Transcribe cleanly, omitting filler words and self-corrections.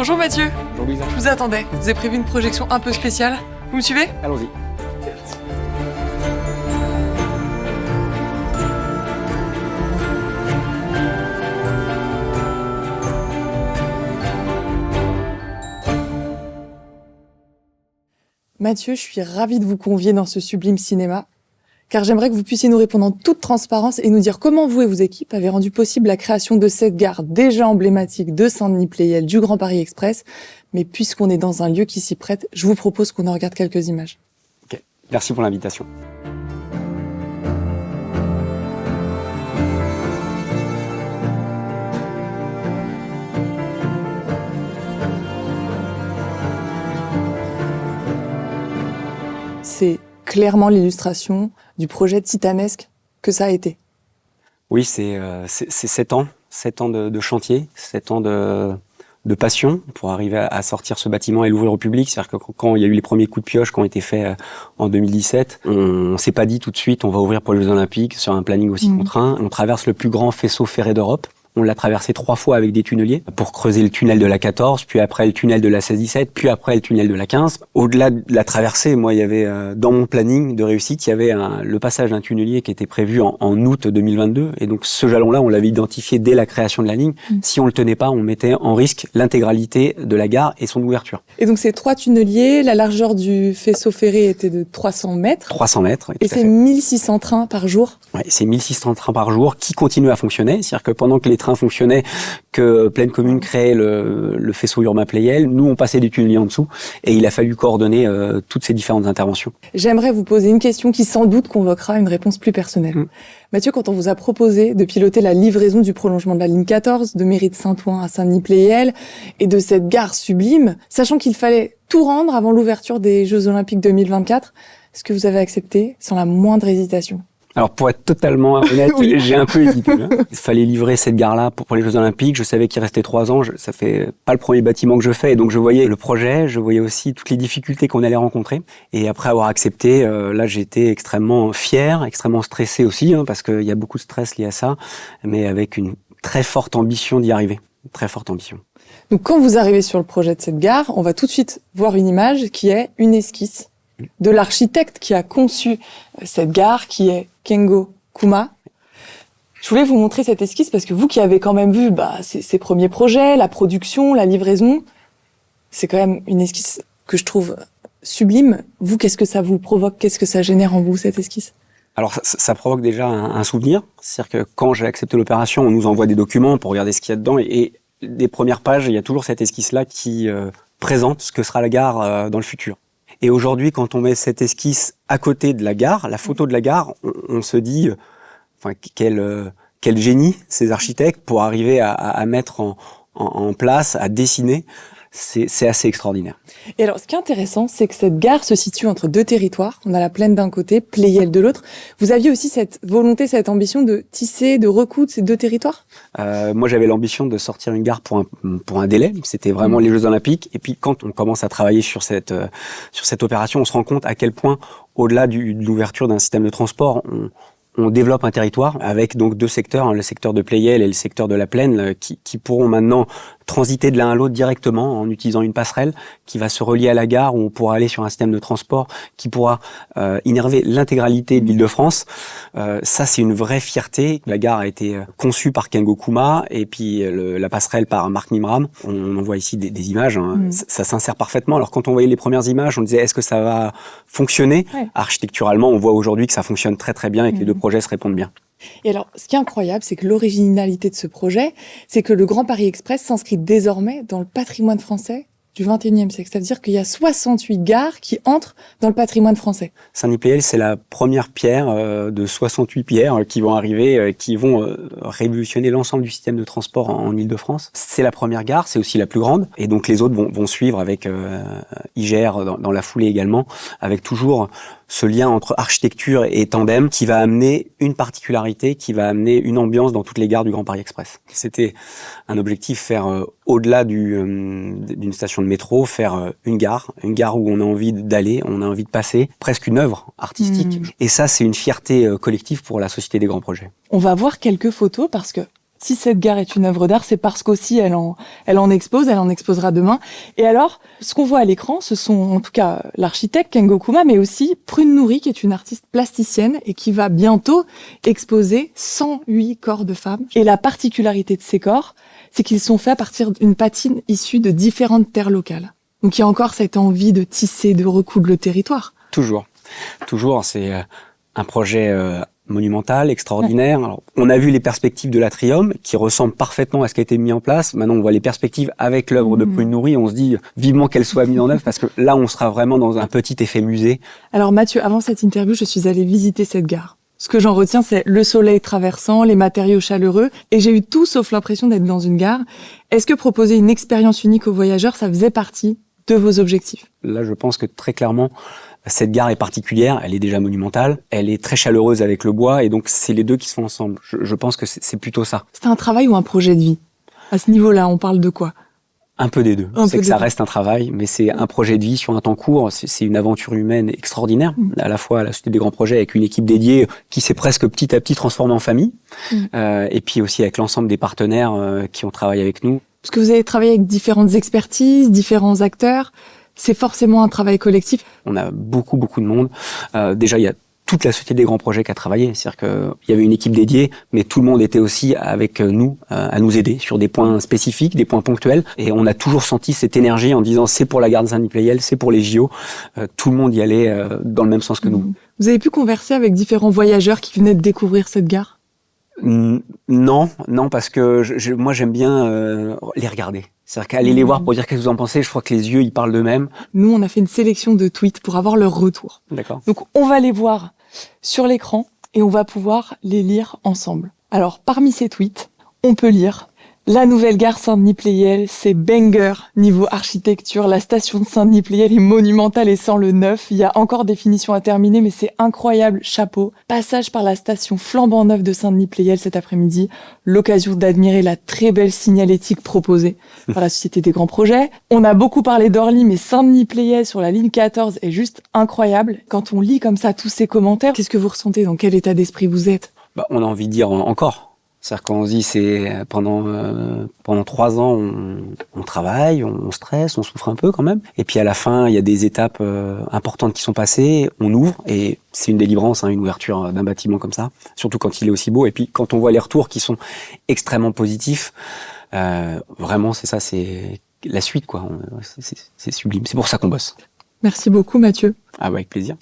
Bonjour Mathieu. Bonjour Louisa. Je vous attendais. Vous avez prévu une projection un peu spéciale. Vous me suivez? Allons-y. Mathieu, je suis ravie de vous convier dans ce sublime cinéma, car j'aimerais que vous puissiez nous répondre en toute transparence et nous dire comment vous et vos équipes avez rendu possible la création de cette gare déjà emblématique de Saint-Denis-Pleyel du Grand Paris Express. Mais puisqu'on est dans un lieu qui s'y prête, je vous propose qu'on en regarde quelques images. Ok, merci pour l'invitation. C'est clairement l'illustration du projet titanesque que ça a été. Oui, c'est 7 ans, 7 ans de chantier, 7 ans de passion pour arriver à sortir ce bâtiment et l'ouvrir au public. C'est-à-dire que quand il y a eu les premiers coups de pioche qui ont été faits en 2017, on s'est pas dit tout de suite on va ouvrir pour les Jeux Olympiques sur un planning aussi contraint. On traverse le plus grand faisceau ferré d'Europe. On l'a traversé 3 fois avec des tunneliers pour creuser le tunnel de la 14, puis après le tunnel de la 16-17, puis après le tunnel de la 15. Au-delà de la traversée, moi, il y avait dans mon planning de réussite, il y avait le passage d'un tunnelier qui était prévu en août 2022. Et donc ce jalon-là, on l'avait identifié dès la création de la ligne. Si on le tenait pas, on mettait en risque l'intégralité de la gare et son ouverture. Et donc ces 3 tunneliers, la largeur du faisceau ferré était de 300 mètres. 300 mètres. Oui, et c'est 1600 trains par jour. Ouais, c'est 1600 trains par jour qui continuent à fonctionner. C'est-à-dire que pendant que les trains fonctionnaient, que Plaine Commune créait le faisceau urbain-Pleyel, nous on passait des tunneliers en dessous et il a fallu coordonner toutes ces différentes interventions. J'aimerais vous poser une question qui sans doute convoquera une réponse plus personnelle. Mathieu, quand on vous a proposé de piloter la livraison du prolongement de la ligne 14 de Mairie de Saint-Ouen à Saint-Denis-Pleyel et de cette gare sublime, sachant qu'il fallait tout rendre avant l'ouverture des Jeux Olympiques 2024, est-ce que vous avez accepté sans la moindre hésitation? Alors pour être totalement honnête, oui. J'ai un peu hésité. Il fallait livrer cette gare-là pour les Jeux Olympiques. Je savais qu'il restait 3 ans. Ça fait pas le premier bâtiment que je fais. Et donc je voyais le projet, je voyais aussi toutes les difficultés qu'on allait rencontrer. Et après avoir accepté, là j'étais extrêmement fier, extrêmement stressé aussi, parce qu'il y a beaucoup de stress lié à ça, mais avec une très forte ambition d'y arriver. Une très forte ambition. Donc quand vous arrivez sur le projet de cette gare, on va tout de suite voir une image qui est une esquisse de l'architecte qui a conçu cette gare, qui est Kengo Kuma. Je voulais vous montrer cette esquisse parce que vous qui avez quand même vu ces premiers projets, la production, la livraison, c'est quand même une esquisse que je trouve sublime. Vous, qu'est-ce que ça vous provoque? Qu'est-ce que ça génère en vous, cette esquisse? Alors ça provoque déjà un souvenir. C'est-à-dire que quand j'ai accepté l'opération, on nous envoie des documents pour regarder ce qu'il y a dedans. Et des premières pages, il y a toujours cette esquisse-là qui présente ce que sera la gare dans le futur. Et aujourd'hui, quand on met cette esquisse à côté de la gare, la photo de la gare, on se dit, quel génie ces architectes pour arriver à mettre en place, à dessiner. C'est assez extraordinaire. Et alors, ce qui est intéressant, c'est que cette gare se situe entre 2 territoires. On a la plaine d'un côté, Pleyel de l'autre. Vous aviez aussi cette volonté, cette ambition de tisser, de recoudre ces 2 territoires? Moi, j'avais l'ambition de sortir une gare pour un délai. C'était vraiment les Jeux Olympiques. Et puis, quand on commence à travailler sur cette opération, on se rend compte à quel point, au-delà de l'ouverture d'un système de transport, on développe un territoire avec donc 2 secteurs, le secteur de Pleyel et le secteur de la Plaine, qui pourront maintenant transiter de l'un à l'autre directement en utilisant une passerelle qui va se relier à la gare où on pourra aller sur un système de transport qui pourra innerver l'intégralité de l'Île-de-France. Ça, c'est une vraie fierté. La gare a été conçue par Kengo Kuma et puis la passerelle par Marc Mimram. On en voit ici des images. Ça s'insère parfaitement. Alors quand on voyait les premières images, on disait est-ce que ça va fonctionner? Architecturalement, on voit aujourd'hui que ça fonctionne très très bien et que les 2 projets se répondent bien. Et alors, ce qui est incroyable, c'est que l'originalité de ce projet, c'est que le Grand Paris Express s'inscrit désormais dans le patrimoine français du XXIe siècle. Ça veut dire qu'il y a 68 gares qui entrent dans le patrimoine français. Saint-Denis-Pleyel, c'est la première pierre de 68 pierres qui vont arriver, qui vont révolutionner l'ensemble du système de transport en Île-de-France. C'est la première gare, c'est aussi la plus grande. Et donc les autres vont suivre avec IGR dans la foulée également, avec toujours ce lien entre architecture et tandem qui va amener une particularité, qui va amener une ambiance dans toutes les gares du Grand Paris Express. C'était un objectif, faire au-delà d'une station de métro, faire une gare où on a envie d'aller, on a envie de passer, presque une œuvre artistique. Et ça, c'est une fierté collective pour la Société des Grands Projets. On va voir quelques photos parce que si cette gare est une œuvre d'art, c'est parce qu'aussi elle en exposera demain. Et alors, ce qu'on voit à l'écran, ce sont en tout cas l'architecte Kengo Kuma, mais aussi Prune Nourri, qui est une artiste plasticienne et qui va bientôt exposer 108 corps de femmes. Et la particularité de ces corps, c'est qu'ils sont faits à partir d'une patine issue de différentes terres locales. Donc il y a encore cette envie de tisser, de recoudre le territoire. Toujours, c'est un projet monumental, extraordinaire. Alors, on a vu les perspectives de l'Atrium qui ressemblent parfaitement à ce qui a été mis en place. Maintenant, on voit les perspectives avec l'œuvre de Prune Nourri et on se dit vivement qu'elle soit mise en œuvre parce que là, on sera vraiment dans un petit effet musée. Alors Mathieu, avant cette interview, je suis allée visiter cette gare. Ce que j'en retiens, c'est le soleil traversant, les matériaux chaleureux, et j'ai eu tout sauf l'impression d'être dans une gare. Est-ce que proposer une expérience unique aux voyageurs, ça faisait partie de vos objectifs? Là, je pense que très clairement, cette gare est particulière, elle est déjà monumentale, elle est très chaleureuse avec le bois, et donc c'est les deux qui se font ensemble. Je pense que c'est plutôt ça. C'est un travail ou un projet de vie? À ce niveau-là, on parle de quoi? Un peu des deux. C'est que ça reste un travail, mais c'est un projet de vie sur un temps court. C'est une aventure humaine extraordinaire, à la fois à la Société des Grands Projets avec une équipe dédiée qui s'est presque petit à petit transformée en famille, et puis aussi avec l'ensemble des partenaires qui ont travaillé avec nous. Parce que vous avez travaillé avec différentes expertises, différents acteurs, c'est forcément un travail collectif. On a beaucoup de monde. Déjà, il y a toute la Société des Grands Projets qui a travaillé. C'est-à-dire qu'il y avait une équipe dédiée, mais tout le monde était aussi avec nous, à nous aider sur des points spécifiques, des points ponctuels. Et on a toujours senti cette énergie en disant c'est pour la gare de Saint-Denis-Pleyel, c'est pour les JO. Tout le monde y allait dans le même sens que nous. Vous avez pu converser avec différents voyageurs qui venaient de découvrir cette gare? Non, parce que moi j'aime bien les regarder. C'est-à-dire qu'aller les voir pour dire qu'est-ce que vous en pensez, je crois que les yeux ils parlent d'eux-mêmes. Nous, on a fait une sélection de tweets pour avoir leur retour. D'accord. Donc on va les voir sur l'écran et on va pouvoir les lire ensemble. Alors parmi ces tweets, on peut lire: la nouvelle gare Saint-Denis-Pleyel, c'est banger niveau architecture. La station de Saint-Denis-Pleyel est monumentale et sent le neuf. Il y a encore des finitions à terminer, mais c'est incroyable. Chapeau. Passage par la station flambant neuve de Saint-Denis-Pleyel cet après-midi. L'occasion d'admirer la très belle signalétique proposée par la Société des Grands Projets. On a beaucoup parlé d'Orly, mais Saint-Denis-Pleyel sur la ligne 14 est juste incroyable. Quand on lit comme ça tous ces commentaires, qu'est-ce que vous ressentez? Dans quel état d'esprit vous êtes? On a envie de dire encore. C'est-à-dire qu'on se dit, c'est pendant 3 ans, on travaille, on stresse, on souffre un peu quand même. Et puis à la fin, il y a des étapes importantes qui sont passées, on ouvre, et c'est une délivrance, une ouverture d'un bâtiment comme ça, surtout quand il est aussi beau. Et puis quand on voit les retours qui sont extrêmement positifs, vraiment c'est ça, c'est la suite, quoi. C'est sublime, c'est pour ça qu'on bosse. Merci beaucoup Mathieu. Avec plaisir.